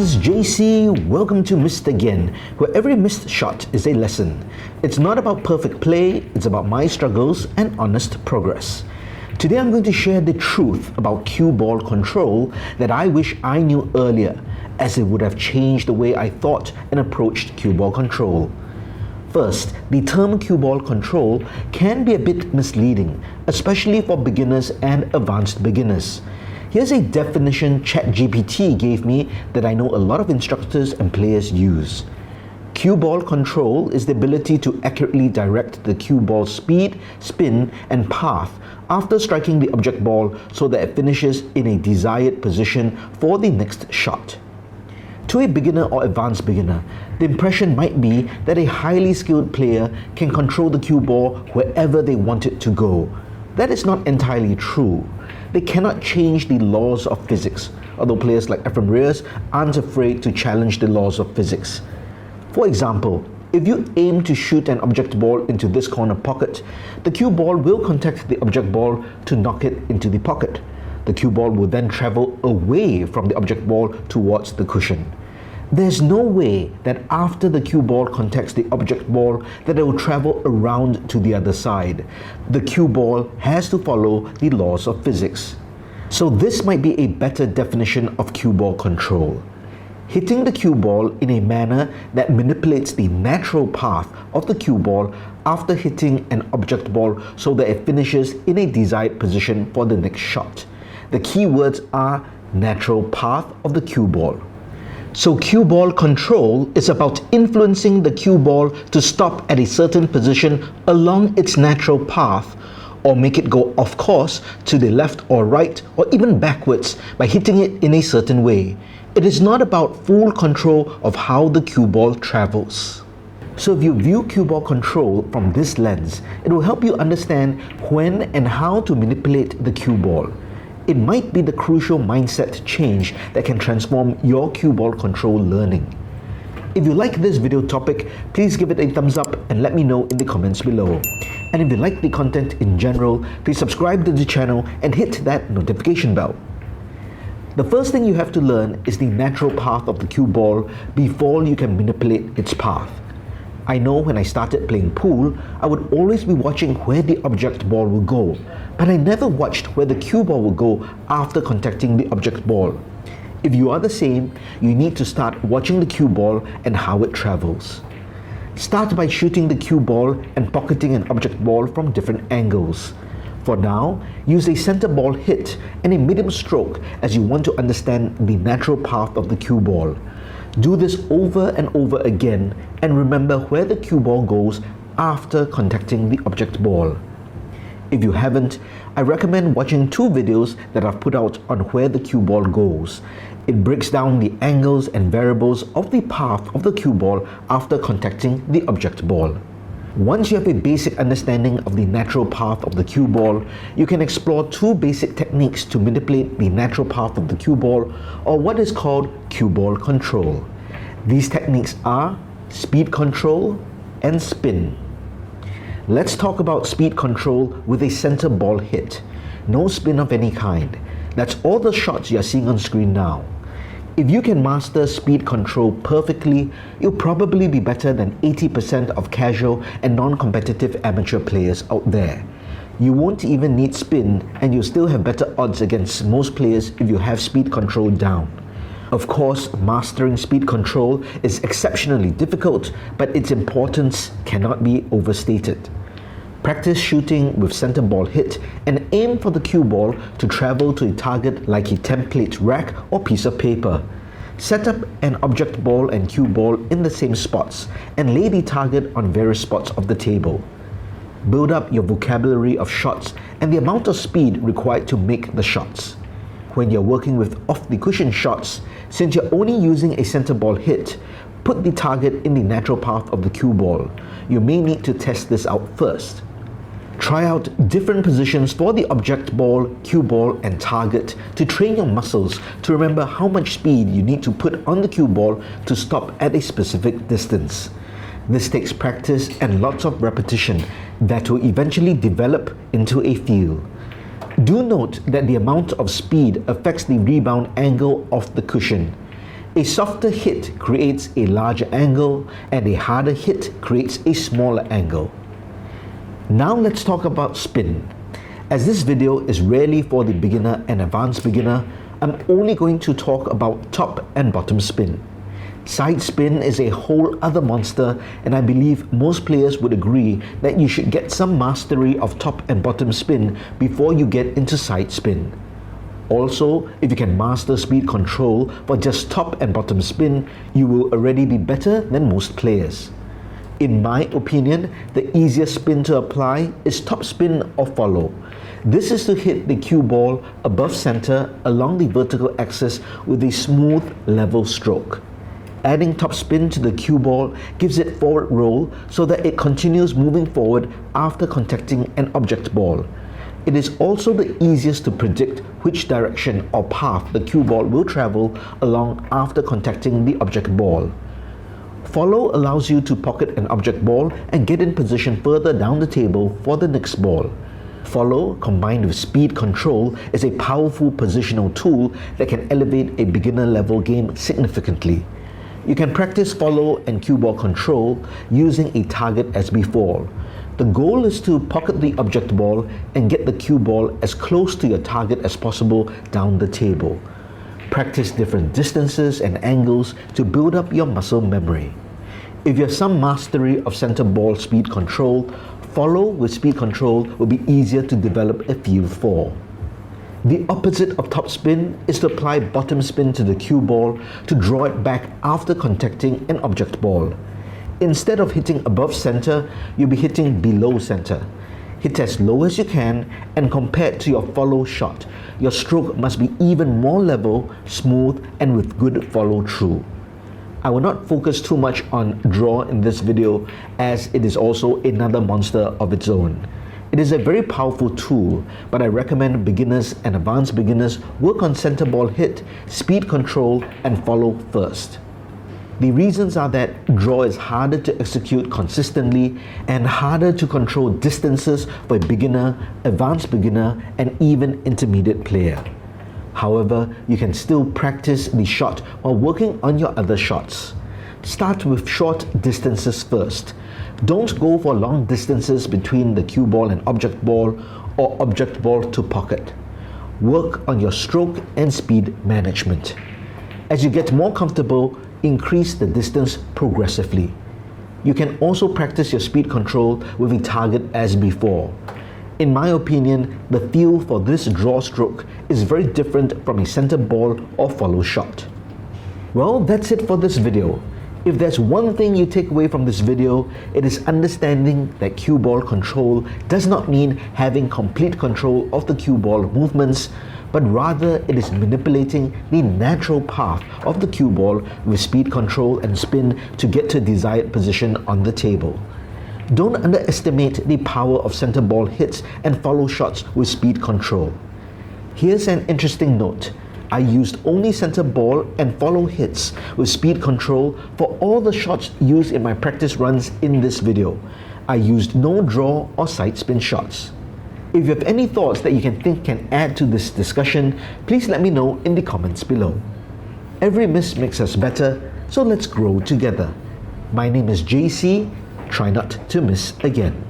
is JC. Welcome to Missed Again, where every missed shot is a lesson. It's not about perfect play, it's about my struggles and honest progress. Today I'm going to share the truth about cue ball control that I wish I knew earlier, as it would have changed the way I thought and approached cue ball control. First, the term cue ball control can be a bit misleading, especially for beginners and advanced beginners. Here's a definition ChatGPT gave me that I know a lot of instructors and players use. Cue ball control is the ability to accurately direct the cue ball's speed, spin, and path after striking the object ball so that it finishes in a desired position for the next shot. To a beginner or advanced beginner, the impression might be that a highly skilled player can control the cue ball wherever they want it to go. That is not entirely true. They cannot change the laws of physics, although players like Ephraim Reyes aren't afraid to challenge the laws of physics. For example, if you aim to shoot an object ball into this corner pocket, the cue ball will contact the object ball to knock it into the pocket. The cue ball will then travel away from the object ball towards the cushion. There's no way that after the cue ball contacts the object ball that it will travel around to the other side. The cue ball has to follow the laws of physics. So this might be a better definition of cue ball control. Hitting the cue ball in a manner that manipulates the natural path of the cue ball after hitting an object ball so that it finishes in a desired position for the next shot. The key words are natural path of the cue ball. So cue ball control is about influencing the cue ball to stop at a certain position along its natural path, or make it go off course to the left or right or even backwards by hitting it in a certain way. It is not about full control of how the cue ball travels. So if you view cue ball control from this lens, it will help you understand when and how to manipulate the cue ball. It might be the crucial mindset change that can transform your cue ball control learning. If you like this video topic, please give it a thumbs up and let me know in the comments below. And if you like the content in general, please subscribe to the channel and hit that notification bell. The first thing you have to learn is the natural path of the cue ball before you can manipulate its path. I know when I started playing pool, I would always be watching where the object ball will go, but I never watched where the cue ball will go after contacting the object ball. If you are the same, you need to start watching the cue ball and how it travels. Start by shooting the cue ball and pocketing an object ball from different angles. For now, use a center ball hit and a medium stroke as you want to understand the natural path of the cue ball. Do this over and over again and remember where the cue ball goes after contacting the object ball. If you haven't, I recommend watching two videos that I've put out on where the cue ball goes. It breaks down the angles and variables of the path of the cue ball after contacting the object ball. Once you have a basic understanding of the natural path of the cue ball, you can explore two basic techniques to manipulate the natural path of the cue ball, or what is called cue ball control. These techniques are speed control and spin. Let's talk about speed control with a center ball hit. No spin of any kind. That's all the shots you are seeing on screen now. If you can master speed control perfectly, you'll probably be better than 80% of casual and non-competitive amateur players out there. You won't even need spin, and you'll still have better odds against most players if you have speed control down. Of course, mastering speed control is exceptionally difficult, but its importance cannot be overstated. Practice shooting with center ball hit and aim for the cue ball to travel to a target like a template rack or piece of paper. Set up an object ball and cue ball in the same spots and lay the target on various spots of the table. Build up your vocabulary of shots and the amount of speed required to make the shots. When you're working with off-the-cushion shots, since you're only using a center ball hit, put the target in the natural path of the cue ball. You may need to test this out first. Try out different positions for the object ball, cue ball, and target to train your muscles to remember how much speed you need to put on the cue ball to stop at a specific distance. This takes practice and lots of repetition that will eventually develop into a feel. Do note that the amount of speed affects the rebound angle of the cushion. A softer hit creates a larger angle, and a harder hit creates a smaller angle. Now let's talk about spin. As this video is rarely for the beginner and advanced beginner, I'm only going to talk about top and bottom spin. Side spin is a whole other monster, and I believe most players would agree that you should get some mastery of top and bottom spin before you get into side spin. Also, if you can master speed control for just top and bottom spin, you will already be better than most players. In my opinion, the easiest spin to apply is top spin or follow. This is to hit the cue ball above center along the vertical axis with a smooth, level stroke. Adding top spin to the cue ball gives it forward roll so that it continues moving forward after contacting an object ball. It is also the easiest to predict which direction or path the cue ball will travel along after contacting the object ball. Follow allows you to pocket an object ball and get in position further down the table for the next ball. Follow, combined with speed control, is a powerful positional tool that can elevate a beginner level game significantly. You can practice follow and cue ball control using a target as before. The goal is to pocket the object ball and get the cue ball as close to your target as possible down the table. Practice different distances and angles to build up your muscle memory. If you have some mastery of center ball speed control, follow with speed control will be easier to develop a feel for. The opposite of top spin is to apply bottom spin to the cue ball to draw it back after contacting an object ball. Instead of hitting above center, you'll be hitting below center. Hit as low as you can, and compared to your follow shot, your stroke must be even more level, smooth, and with good follow through. I will not focus too much on draw in this video, as it is also another monster of its own. It is a very powerful tool, but I recommend beginners and advanced beginners work on center ball hit, speed control, and follow first. The reasons are that draw is harder to execute consistently and harder to control distances for a beginner, advanced beginner, and even intermediate player. However, you can still practice the shot while working on your other shots. Start with short distances first. Don't go for long distances between the cue ball and object ball or object ball to pocket. Work on your stroke and speed management. As you get more comfortable, increase the distance progressively. You can also practice your speed control with a target as before. In my opinion, the feel for this draw stroke is very different from a center ball or follow shot. Well, that's it for this video. If there's one thing you take away from this video, it is understanding that cue ball control does not mean having complete control of the cue ball movements, but rather it is manipulating the natural path of the cue ball with speed control and spin to get to desired position on the table. Don't underestimate the power of center ball hits and follow shots with speed control. Here's an interesting note. I used only center ball and follow hits with speed control for all the shots used in my practice runs in this video. I used no draw or side spin shots. If you have any thoughts that you can add to this discussion, please let me know in the comments below. Every miss makes us better, so let's grow together. My name is JC. Try not to miss again.